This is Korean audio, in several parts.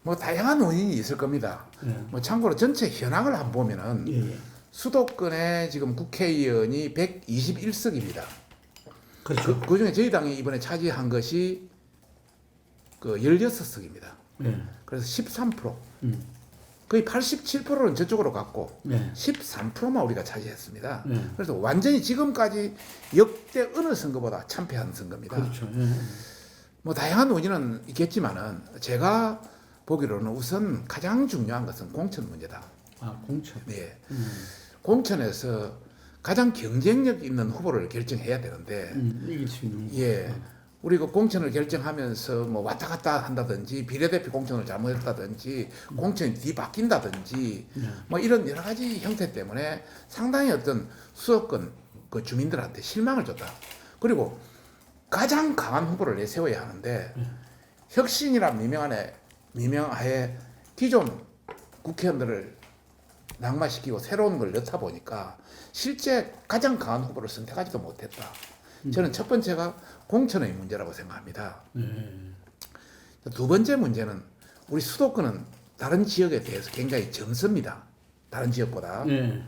뭐 다양한 원인이 있을 겁니다. 예. 뭐 참고로 전체 현황을 한번 보면은 예, 예. 수도권에 지금 국회의원이 121석입니다. 그렇죠. 그 중에 저희 당이 이번에 차지한 것이 그 16석입니다. 예. 그래서 13%, 음. 거의 87%는 저쪽으로 갔고 예. 13%만 우리가 차지했습니다. 예. 그래서 완전히 지금까지 역대 어느 선거보다 참패한 선거입니다. 그렇죠. 예. 뭐 다양한 원인은 있겠지만은 제가 보기로는 우선 가장 중요한 것은 공천 문제다. 아, 공천. 예. 공천에서 가장 경쟁력 있는 후보를 결정해야 되는데, 이길 수 있는. 예. 우리 그 공천을 결정하면서 뭐 왔다 갔다 한다든지 비례대표 공천을 잘못했다든지 공천이 뒤바뀐다든지 뭐 이런 여러 가지 형태 때문에 상당히 어떤 수도권 그 주민들한테 실망을 줬다. 그리고 가장 강한 후보를 내세워야 하는데 혁신이란 미명하에 기존 국회의원들을 낙마시키고 새로운 걸 넣다 보니까 실제 가장 강한 후보를 선택하지도 못했다. 저는 첫 번째가 공천의 문제라고 생각합니다. 두 번째 문제는 우리 수도권은 다른 지역에 대해서 굉장히 젊습니다. 다른 지역보다. 예.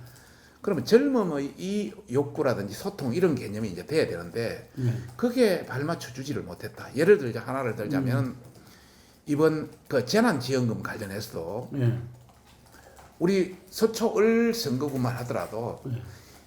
그러면 젊음의 이 욕구라든지 소통 이런 개념이 이제 돼야 되는데 그게 발맞춰 주지를 못했다. 예를 들자 하나를 들자면 이번 그 재난지원금 관련해서도 예. 우리 서초을 선거구만 하더라도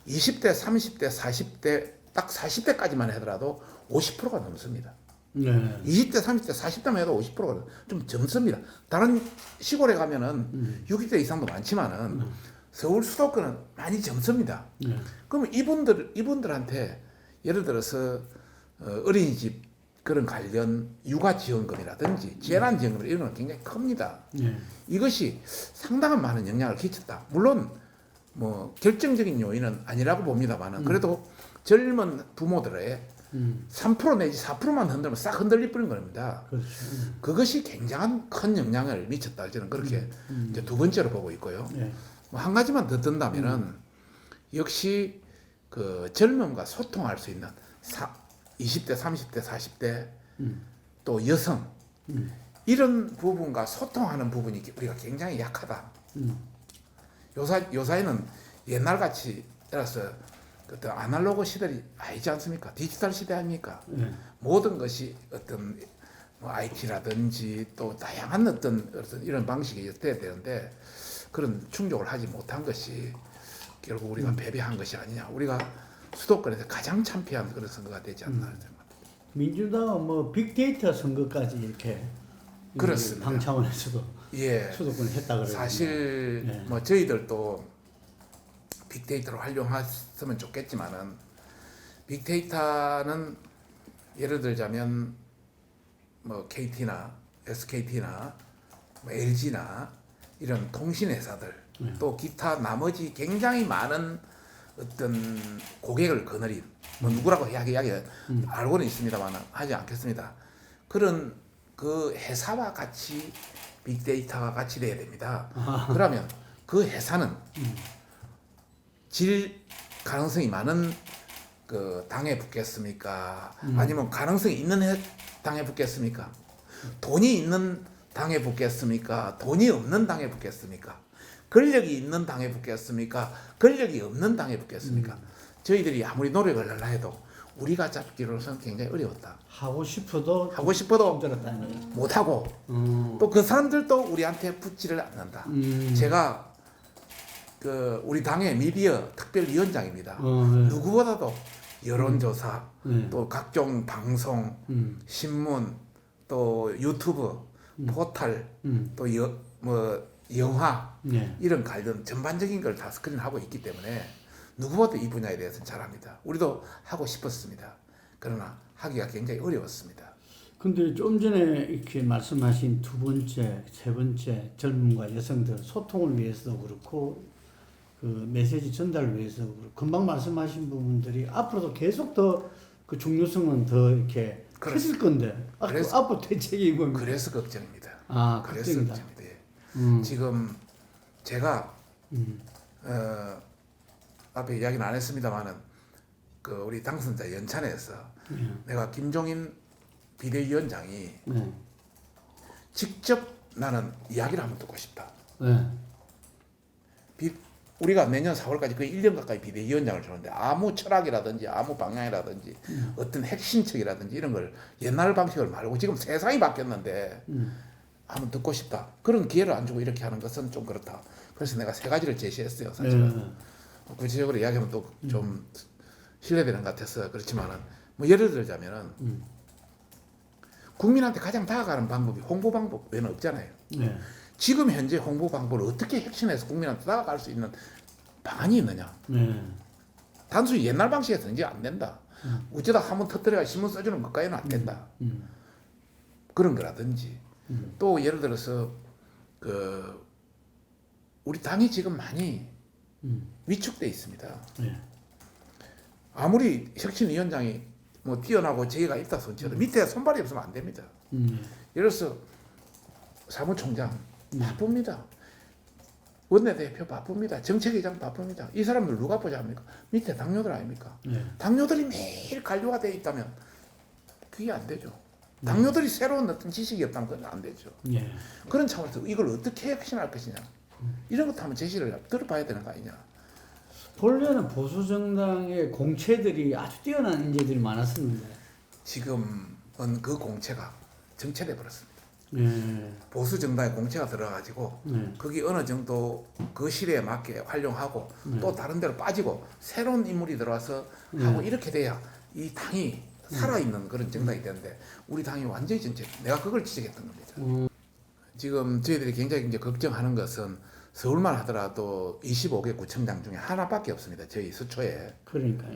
20대, 30대, 40대 딱 40대까지만 하더라도 50%가 넘습니다. 예. 20대, 30대, 40대만 해도 50%가 좀 젊습니다. 다른 시골에 가면은 60대 이상도 많지만은 서울 수도권은 많이 젊습니다. 그러면 이분들한테 예를 들어서 어린이집 그런 관련 육아지원금이라든지 재난지원금 이런 건 굉장히 큽니다. 이것이 상당한 많은 영향을 끼쳤다. 물론 뭐 결정적인 요인은 아니라고 봅니다만은 그래도 젊은 부모들의 3% 내지 4%만 흔들면 싹 흔들릴 뿐인 겁니다. 그렇죠. 그것이 굉장한 큰 영향을 미쳤다. 저는 그렇게 이제 두 번째로 보고 있고요. 예. 뭐 한 가지만 더 든다면은 역시 그 젊음과 소통할 수 있는 20대, 30대, 40대 또 여성 이런 부분과 소통하는 부분이 우리가 굉장히 약하다. 요사이는 옛날같이 따라서 어떤 아날로그 시대이 아니지 않습니까? 디지털 시대 아닙니까? 모든 것이 어떤 뭐 IT라든지 또 다양한 어떤 이런 방식이 돼야 되는데 그런 충족을 하지 못한 것이 결국 우리가 패배한 것이 아니냐. 우리가 수도권에서 가장 참패한 그런 선거가 되지 않나 생각합니다. 민주당은 뭐 빅데이터 선거까지 이렇게 그렇습니다. 당 차원에서도 예. 수도권을 했다 그래요. 사실 뭐 저희들도 빅데이터를 활용했으면 좋겠지만은 빅데이터는 예를 들자면 뭐 KT나 SKT나 뭐 LG나 이런 통신회사들 또 기타 나머지 굉장히 많은 어떤 고객을 거느린 뭐 누구라고 이야기 알고는 있습니다만 하지 않겠습니다. 그런 그 회사와 같이 빅데이터가 같이 돼야 됩니다. 그러면 그 회사는 질 가능성이 많은 그 당에 붙겠습니까? 아니면 가능성이 있는 당에 붙겠습니까? 돈이 있는 당에 붙겠습니까? 돈이 없는 당에 붙겠습니까? 권력이 있는 당에 붙겠습니까? 권력이 없는 당에 붙겠습니까? 저희들이 아무리 노력을 하려 해도 우리가 잡기로서는 굉장히 어려웠다. 하고 싶어도 힘들었다는 거예요. 못하고 또 그 사람들도 우리한테 붙지를 않는다. 제가 그 우리 당의 미디어 특별위원장입니다. 누구보다도 여론조사 또 각종 방송 신문 또 유튜브 포털 또 뭐 영화 이런 관련 전반적인 걸 다 스크린하고 있기 때문에 누구보다 이 분야에 대해서는 잘합니다. 우리도 하고 싶었습니다. 그러나 하기가 굉장히 어려웠습니다. 근데 좀 전에 이렇게 말씀하신 두 번째, 세 번째 젊음과 여성들 소통을 위해서도 그렇고 그 메시지 전달을 위해서도 그렇고 금방 말씀하신 부분들이 앞으로도 계속 더 그 중요성은 더 이렇게 커질 건데 앞으로 대책이 뭡니까? 그래서 걱정입니다. 아, 그래서 걱정이다. 걱정입니다. 지금 제가 앞에 이야기는 안 했습니다만은 그 우리 당선자 연찬에서 내가 김종인 비대위원장이 직접 나는 이야기를 한번 듣고 싶다. 네. 우리가 내년 4월까지 거의 1년 가까이 비대위원장을 주는데 아무 철학이라든지 아무 방향이라든지 어떤 핵심책이라든지 이런 걸 옛날 방식을 말고 지금 세상이 바뀌었는데 한번 듣고 싶다. 그런 기회를 안 주고 이렇게 하는 것은 좀 그렇다. 그래서 내가 세 가지를 제시했어요. 사실은. 구체적으로 이야기하면 또 좀 신뢰되는 것 같아서 그렇지만은 뭐 예를 들자면은 국민한테 가장 다가가는 방법이 홍보 방법 외에는 없잖아요. 네. 지금 현재 홍보 방법을 어떻게 혁신해서 국민한테 다가갈 수 있는 방안이 있느냐? 네. 단순히 옛날 방식에서는 이제 안 된다. 어쩌다 한번 터뜨려야 신문 써주는 것까지는 안 된다. 그런 거라든지 또 예를 들어서 그 우리 당이 지금 많이 위축돼 있습니다. 네. 아무리 혁신위원장이 뭐 뛰어나고 재기가 있다 손쳐도 밑에 손발이 없으면 안 됩니다. 예를 들어서 사무총장 바쁩니다. 원내대표 바쁩니다. 정책위장 바쁩니다. 이 사람들 누가 보자 합니까? 밑에 당뇨들 아닙니까? 네. 당뇨들이 매일 관료가 되어 있다면 그게 안 되죠. 당뇨들이 새로운 어떤 지식이 없다면 그건 안 되죠. 네. 그런 차원에서 이걸 어떻게 혁신할 것이냐 이런 것도 한번 제시를 들어봐야 되는 거 아니냐. 본래는 보수 정당의 공채들이 아주 뛰어난 인재들이 많았었는데 지금은 그 공채가 정체돼 버렸습니다. 네. 보수 정당의 공채가 들어가지고 네. 거기 어느 정도 그 시대에 맞게 활용하고 또 다른 데로 빠지고 새로운 인물이 들어와서 하고 이렇게 돼야 이 당이 살아있는 그런 정당이 되는데 우리 당이 완전히 정체. 내가 그걸 지적했던 겁니다. 지금 저희들이 굉장히 이제 걱정하는 것은 서울만 하더라도 25개 구청장 중에 하나밖에 없습니다. 저희 수초에. 그러니까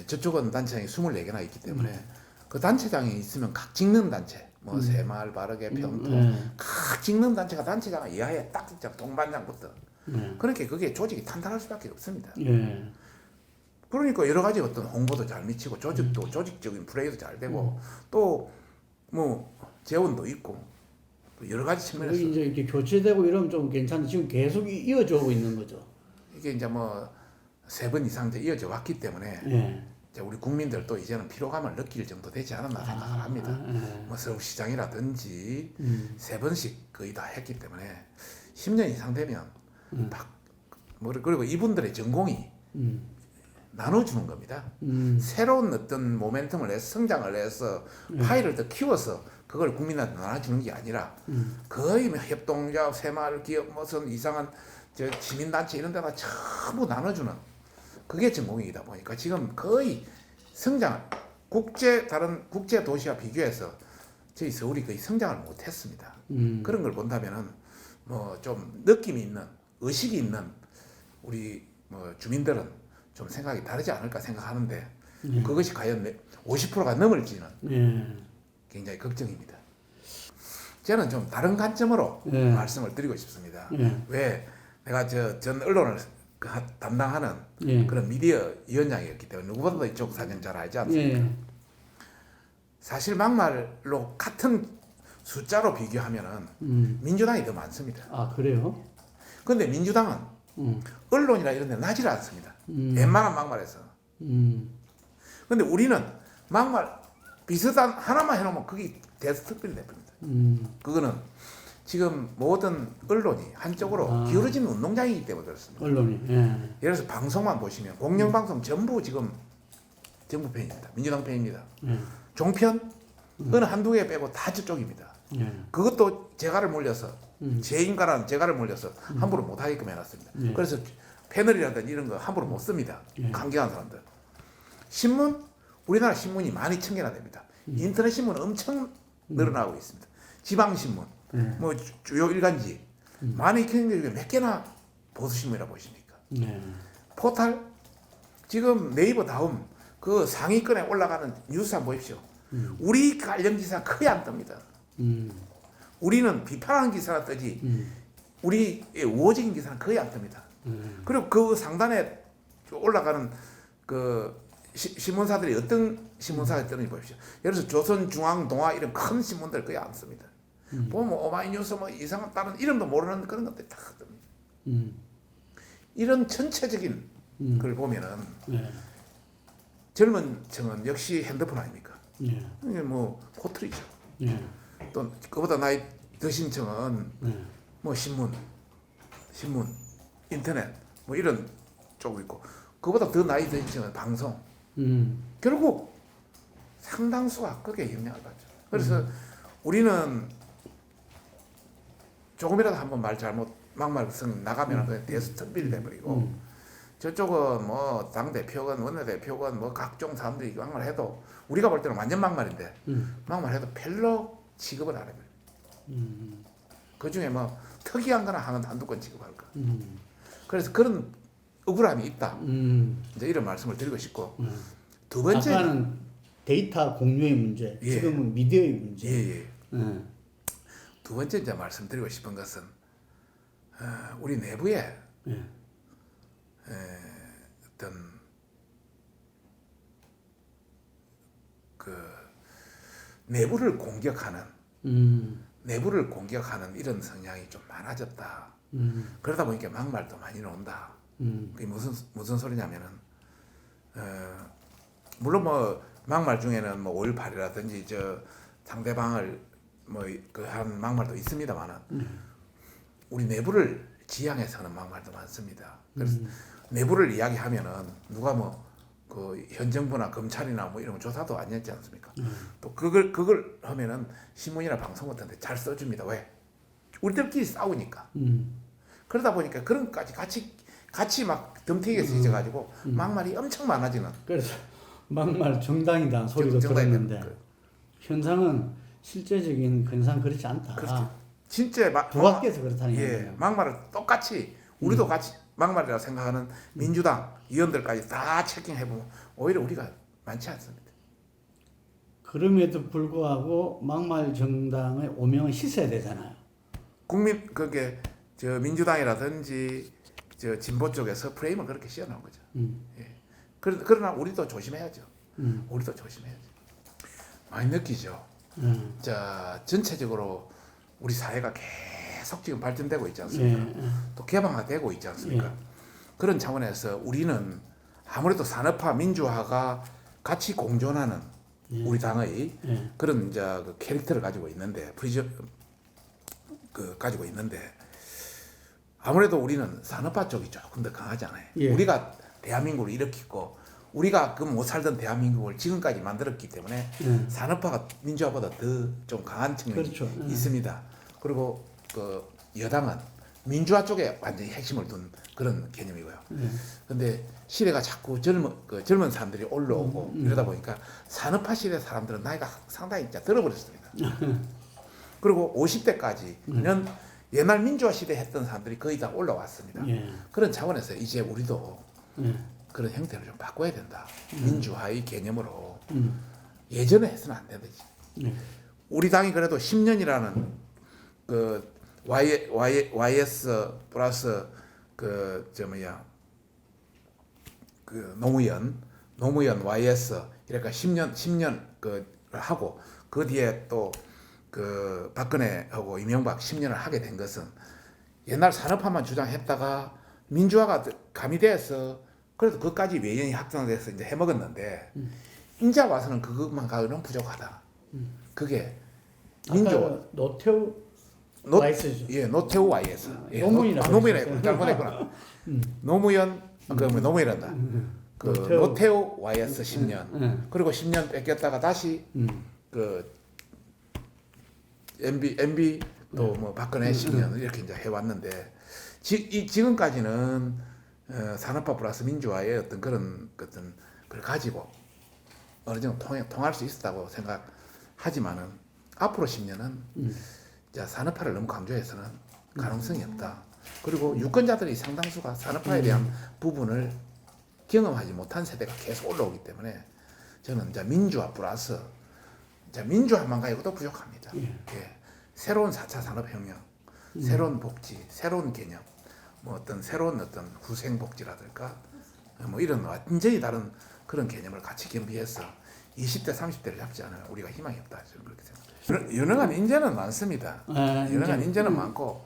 저쪽은 단체장이 24개나 있기 때문에 그 단체장이 있으면 각 찍는 단체 뭐 새마을 바르게 평통 각 찍는 단체가 단체장을 이하에 딱 진짜 동반장부터 그렇게 그게 조직이 탄탄할 수밖에 없습니다. 그러니까 여러 가지 어떤 홍보도 잘 미치고 조직도 조직적인 플레이도 잘 되고 또 뭐 재원도 있고 또 여러 가지 측면에서 이제 이렇게 교체되고 이러면 좀 괜찮은데 지금 계속 이어져 오고 있는 거죠. 이게 이제 뭐 3번 이상 이제 이어져 왔기 때문에 이제 우리 국민들도 이제는 피로감을 느낄 정도 되지 않았나 생각을 합니다. 뭐 서울시장이라든지 3번씩 거의 다 했기 때문에 10년 이상 되면 그리고 이분들의 전공이 나눠주는 겁니다. 새로운 어떤 모멘텀을 내서 성장을 해서 파일을 더 키워서 그걸 국민한테 나눠주는 게 아니라 거의 뭐 협동조합, 새마을 기업, 무슨 이상한 저 시민단체 이런 데다 전부 나눠주는 그게 전공이다 보니까 지금 거의 성장, 다른 국제 도시와 비교해서 저희 서울이 거의 성장을 못했습니다. 그런 걸 본다면은 뭐 좀 느낌이 있는, 의식이 있는 우리 뭐 주민들은 좀 생각이 다르지 않을까 생각하는데 그것이 과연 50%가 넘을지는 굉장히 걱정입니다. 저는 좀 다른 관점으로 말씀을 드리고 싶습니다. 왜 내가 전 언론을 담당하는 그런 미디어 위원장이었기 때문에 누구보다도 이쪽 사정 잘 알지 않습니까? 사실 막말로 같은 숫자로 비교하면은 민주당이 더 많습니다. 아 그래요? 그런데 민주당은 언론이나 이런 데 나질 않습니다. 웬만한 막말에서. 그런데 우리는 막말 비슷한 하나만 해놓으면 그게 대스특별히 돼버립니다. 그거는 지금 모든 언론이 한쪽으로 기울어지는 운동장이기 때문에 그렇습니다. 언론이. 예를 들어서 방송만 보시면 공영방송 전부 지금 정부 편입니다. 민주당 편입니다. 종편 어느 한두 개 빼고 다 저쪽입니다. 그것도 재갈을 몰려서 재인가라는 재갈을 몰려서 함부로 못하게끔 해놨습니다. 그래서 패널이라든지 이런 거 함부로 못 씁니다. 강경한 사람들. 신문 우리나라 신문이 12,000개나 됩니다. 인터넷 신문 엄청 늘어나고 있습니다. 지방신문 뭐 주요 일간지 12,000개 중에 몇 개나 보수신문이라고 보십니까? 포탈 지금 네이버 다음 그 상위권에 올라가는 뉴스 한번 보십시오. 우리 관련 기사 거의 안 뜹니다. 우리는 비판하는 기사가 뜨지 우리의 우호적인 기사는 거의 안 뜹니다. 그리고 그 상단에 올라가는 그 신문사들이 어떤 신문사가 뜨는지 보십시오. 예를 들어서 조선중앙, 동아 이런 큰 신문들 거의 안 씁니다. 보면 뭐 오마이뉴스 뭐 이상한 다른 이름도 모르는 그런 것들이 다 뜹니다. 이런 전체적인 걸 보면은 젊은 층은 역시 핸드폰 아닙니까? 이게 뭐 포트리죠. 또 그보다 나이 더 신청은 뭐 신문, 인터넷 뭐 이런 쪽 있고 그보다 더 나이 더 신청은 방송. 결국 상당수가 그게 영향을 받죠. 그래서 우리는 조금이라도 한번 말 잘못 막말성 나가면 그냥 대수특비를 돼버리고 저쪽은 뭐 당대표건 원내대표건 뭐 각종 사람들이 막말해도 우리가 볼 때는 완전 막말인데 막말해도 별로 취급을 안 해버려요. 그 중에 뭐 특이한 거나 한두 건 취급할 거. 그래서 그런 억울함이 있다. 이제 이런 말씀을 드리고 싶고 두 번째 아까는 데이터 공유의 문제, 예. 지금은 미디어의 문제. 예. 두 번째 이제 말씀드리고 싶은 것은 우리 내부에 어떤 그 내부를 공격하는 이런 성향이 좀 많아졌다. 그러다 보니까 막말도 많이 나온다. 그게 무슨 소리냐면은 물론 뭐 막말 중에는 뭐 5.18이라든지 저 상대방을 뭐 그 한 막말도 있습니다만은 우리 내부를 지향해서 하는 막말도 많습니다. 그래서 내부를 이야기하면은 누가 뭐 그 현 정부나 검찰이나 뭐 이런 거 조사도 안 했지 않습니까? 또 그걸 하면은 신문이나 방송 같은 데 잘 써줍니다. 왜? 우리들끼리 싸우니까. 그러다 보니까 그런 것까지 같이 막 덤태기가 있어가지고 막말이 엄청 많아지는. 그래서 막말 정당이다 소리도 들었는데 현상은 실제적인 현상 그렇지 않다. 그렇죠. 진짜 부각해서 그렇다는 예, 얘기예요. 막말을 똑같이 우리도 같이 막말이라고 생각하는 민주당 의원들까지 다 체킹해보면 오히려 우리가 많지 않습니다. 그럼에도 불구하고 막말 정당의 오명은 씻어야 되잖아요. 국민 그게 저 민주당이라든지 저 진보 쪽에서 프레임을 그렇게 씌워놓은 거죠. 예. 그러나 우리도 조심해야죠. 우리도 조심해야죠. 많이 느끼죠. 자 전체적으로 우리 사회가 계속 지금 발전되고 있지 않습니까? 또 개방화되고 있지 않습니까? 그런 차원에서 우리는 아무래도 산업화, 민주화가 같이 공존하는 우리 당의 그런 이제 그 캐릭터를 가지고 있는데 가지고 있는데 아무래도 우리는 산업화 쪽이 조금 더 강하잖아요. 우리가 대한민국을 일으키고 우리가 그 못 살던 대한민국을 지금까지 만들었기 때문에 산업화가 민주화보다 더 좀 강한 측면이 그렇죠. 있습니다. 그리고 그 여당은 민주화 쪽에 완전히 핵심을 둔 그런 개념이고요. 근데 시대가 자꾸 젊은 사람들이 올라오고 이러다 보니까 산업화 시대 사람들은 나이가 상당히 이제 들어버렸습니다. 그리고 50대까지는 옛날 민주화 시대 했던 사람들이 거의 다 올라왔습니다. 그런 차원에서 이제 우리도 그런 형태를 좀 바꿔야 된다. 민주화의 개념으로 예전에 해서는 안 되지. 우리 당이 그래도 10년이라는 그 YS 플러스 그 노무현 YS 이러니까 10년 그 하고 그 뒤에 또 그 박근혜하고 이명박 10년을 하게 된 것은 옛날 산업화만 주장했다가 민주화가 가미돼서 그래도 그까지 외연히 확장돼서 이제 해먹었는데 이제 와서는 그것만 가기는 부족하다. 그게 민주 노태우 YS죠. 예, 노태우 YS. 예, 노무현이라고 노무현이라고 잘못했구나. 노무현 노무현이란다. 그 노태우 YS 10년. 그리고 10년 뺏겼다가 다시 그 MB 또 뭐 박근혜 10년 이렇게 이제 해왔는데 지금까지는 산업화 플러스 민주화의 어떤 그런 걸 가지고 어느 정도 통할 수 있었다고 생각하지만은 앞으로 10년은 산업화를 너무 강조해서는 가능성이 없다. 그리고 유권자들이 상당수가 산업화에 대한 부분을 경험하지 못한 세대가 계속 올라오기 때문에 저는 이제 민주화 플러스 민주화만 가지고도 부족합니다. 예. 새로운 4차 산업혁명, 새로운 복지, 새로운 개념, 뭐 새로운 후생복지라든가 뭐 이런 완전히 다른 그런 개념을 같이 겸비해서 20대, 30대를 잡지 않으면 우리가 희망이 없다. 저는 그렇게 생각합니다. 유능한 인재는 많습니다. 유능한 인재는 많고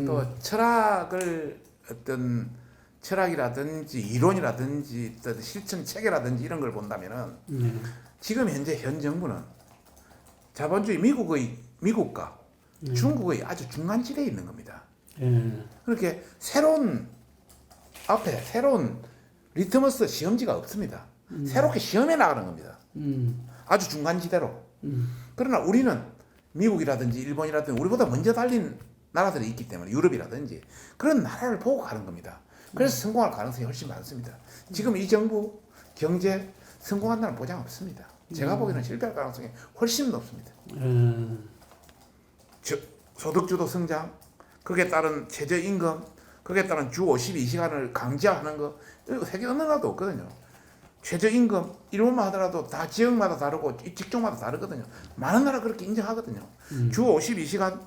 또 철학이라든지 이론이라든지 실천 체계라든지 이런 걸 본다면은 지금 현재 현 정부는 자본주의 미국과 중국의 아주 중간지대에 있는 겁니다. 예. 그렇게 앞에 새로운 리트머스 시험지가 없습니다. 새롭게 시험해 나가는 겁니다. 아주 중간지대로. 그러나 우리는 미국이라든지 일본이라든지 우리보다 먼저 달린 나라들이 있기 때문에 유럽이라든지 그런 나라를 보고 가는 겁니다. 그래서 성공할 가능성이 훨씬 많습니다. 지금 이 정부 경제 성공한다는 보장 없습니다. 제가 보기에는 실패할 가능성이 훨씬 높습니다. 소득주도 성장, 거기에 따른 최저임금, 거기에 따른 주 52시간을 강제하는 거, 이거 세계 어느 나라도 없거든요. 최저임금, 일본만 하더라도 다 지역마다 다르고 직종마다 다르거든요. 많은 나라 그렇게 인정하거든요. 주 52시간,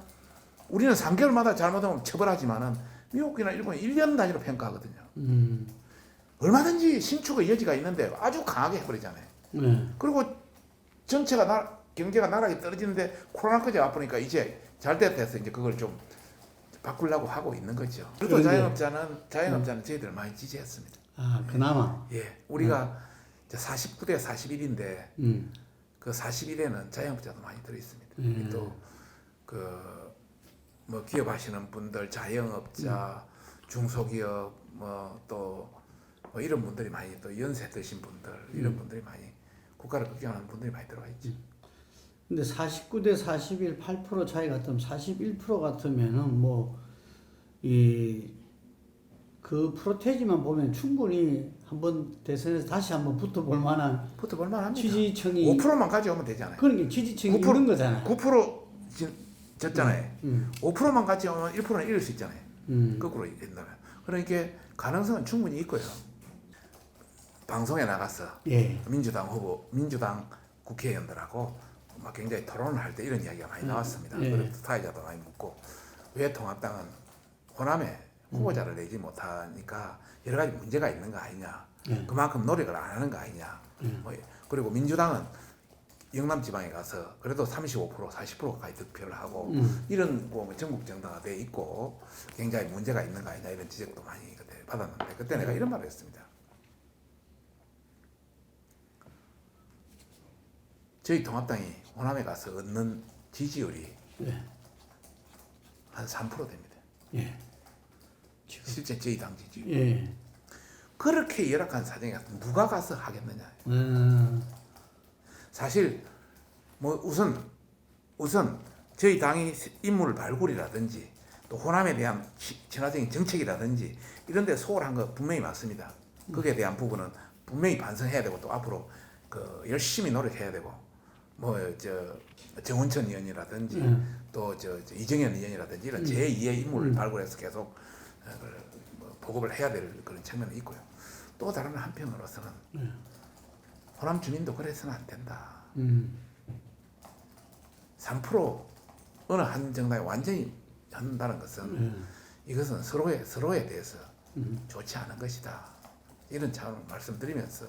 우리는 3개월마다 잘못하면 처벌하지만은 미국이나 일본이 1년 단위로 평가하거든요. 얼마든지 신축의 여지가 있는데 아주 강하게 해버리잖아요. 그리고 전체가 경제가 나락에 떨어지는데 코로나까지 와보니까 이제 잘 됐다 이제 그걸 좀 바꾸려고 하고 있는 거죠. 그래도 자영업자는 저희들 많이 지지했습니다. 아, 그나마. 예, 우리가 49대 41인데 그 41에는 자영업자도 많이 들어 있습니다. 또 뭐 기업하시는 분들, 자영업자, 중소기업, 뭐 이런 분들이 많이 또 연세 드신 분들 이런 분들이 많이 국가를 걱정하는 분들이 많이 들어와 있죠. 근데 49대 41, 8% 차이 같으면 41% 같으면은 그 프로테지만 보면 충분히 한번 대선에서 다시 한번 붙어볼 만한 합니다. 지지층이 5%만 가져오면 되잖아요. 그러니까 지지층이 있는 거잖아요. 9% 졌잖아요. 5%만 가져오면 1%는 이길 수 있잖아요. 거꾸로 된다면. 그러니까 가능성은 충분히 있고요. 방송에 나가서 민주당 후보, 민주당 국회의원들하고 막 굉장히 토론을 할 때 이런 이야기가 많이 나왔습니다. 그리고 타의자도 많이 묻고 왜 통합당은 호남에 후보자를 내지 못하니까 여러 가지 문제가 있는 거 아니냐, 그만큼 노력을 안 하는 거 아니냐, 그리고 민주당은 영남 지방에 가서 그래도 35%, 40%까지 득표를 하고 이런 전국 정당화 돼 있고 굉장히 문제가 있는 거 아니냐 이런 지적도 많이 그때 받았는데 그때 내가 이런 말을 했습니다. 저희 통합당이 호남에 가서 얻는 지지율이 한 3% 됩니다. 실제 저희 당 지지율. 그렇게 열악한 사정에 가서 누가 가서 하겠느냐. 사실 우선 저희 당이 인물 발굴이라든지 또 호남에 대한 친화적인 정책이라든지 이런 데 소홀한 거 분명히 맞습니다. 거기에 대한 부분은 분명히 반성해야 되고 또 앞으로 열심히 노력해야 되고 정원천 의원이라든지 또 이정현 의원이라든지 이런 제2의 인물을 발굴해서 계속 보급을 해야 될 그런 측면이 있고요. 또 다른 한편으로서는 호남 주민도 그래서는 안 된다. 3% 어느 한 정당이 완전히 한다는 것은 이것은 서로에 대해서 좋지 않은 것이다. 이런 차원을 말씀드리면서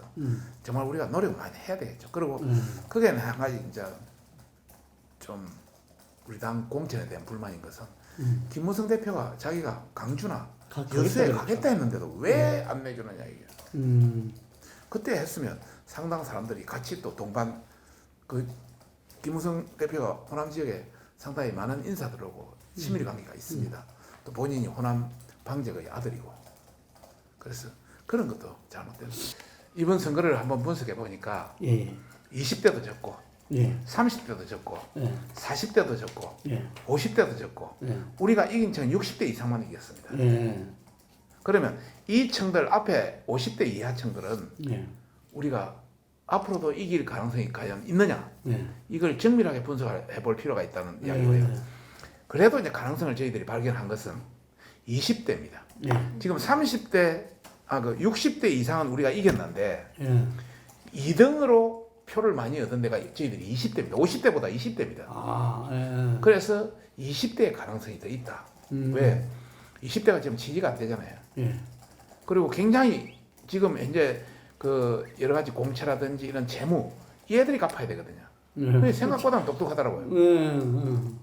정말 우리가 노력을 많이 해야 되겠죠. 그리고 그게 한 가지 이제 좀 우리 당 공천에 대한 불만인 것은 김무성 대표가 자기가 강주나 여수에 가겠다 했는데도 왜 안 내주느냐 이게. 그때 했으면 상당 사람들이 같이 또 동반 김무성 대표가 호남 지역에 상당히 많은 인사들하고 친밀 관계가 있습니다. 또 본인이 호남 방적의 아들이고 그래서 그런 것도 잘못된. 이번 선거를 한번 분석해 보니까 20대도 적고 30대도 적고 40대도 적고 50대도 적고 우리가 이긴 층은 60대 이상만 이겼습니다. 그러면 이 층들 앞에 50대 이하 층들은 우리가 앞으로도 이길 가능성이 과연 있느냐 이걸 정밀하게 분석해 볼 필요가 있다는 이야기고요. 그래도 이제 가능성을 저희들이 발견한 것은 20대입니다. 지금 60대 이상은 우리가 이겼는데 2등으로 표를 많이 얻은 데가 저희들이 20대입니다. 50대보다 20대입니다. 그래서 20대의 가능성이 더 있다. 왜? 20대가 지금 지지가 안 되잖아요. 그리고 굉장히 지금 현재 여러 가지 공채라든지 이런 재무 얘들이 갚아야 되거든요. 생각보다는 똑똑하더라고요.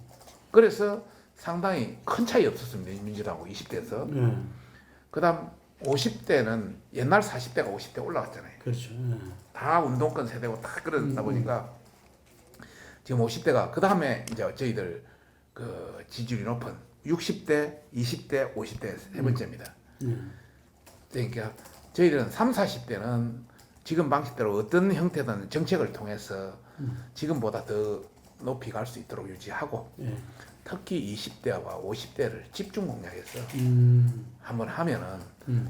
그래서 상당히 큰 차이 없었습니다. 민주당하고 20대에서. 그다음 50대는 옛날 40대가 50대 올라갔잖아요. 그렇죠. 다 운동권 세대고 다 그러다 보니까 지금 50대가 그 다음에 이제 저희들 그 지지율이 높은 60대, 20대, 50대 세 번째입니다. 그러니까 저희들은 3, 40대는 지금 방식대로 어떤 형태든 정책을 통해서 지금보다 더 높이 갈 수 있도록 유지하고 예. 특히 20대와 50대를 집중 공략해서 한번 하면은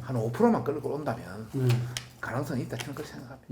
한 5%만 끌고 온다면 가능성이 있다 저는 그렇게 생각합니다.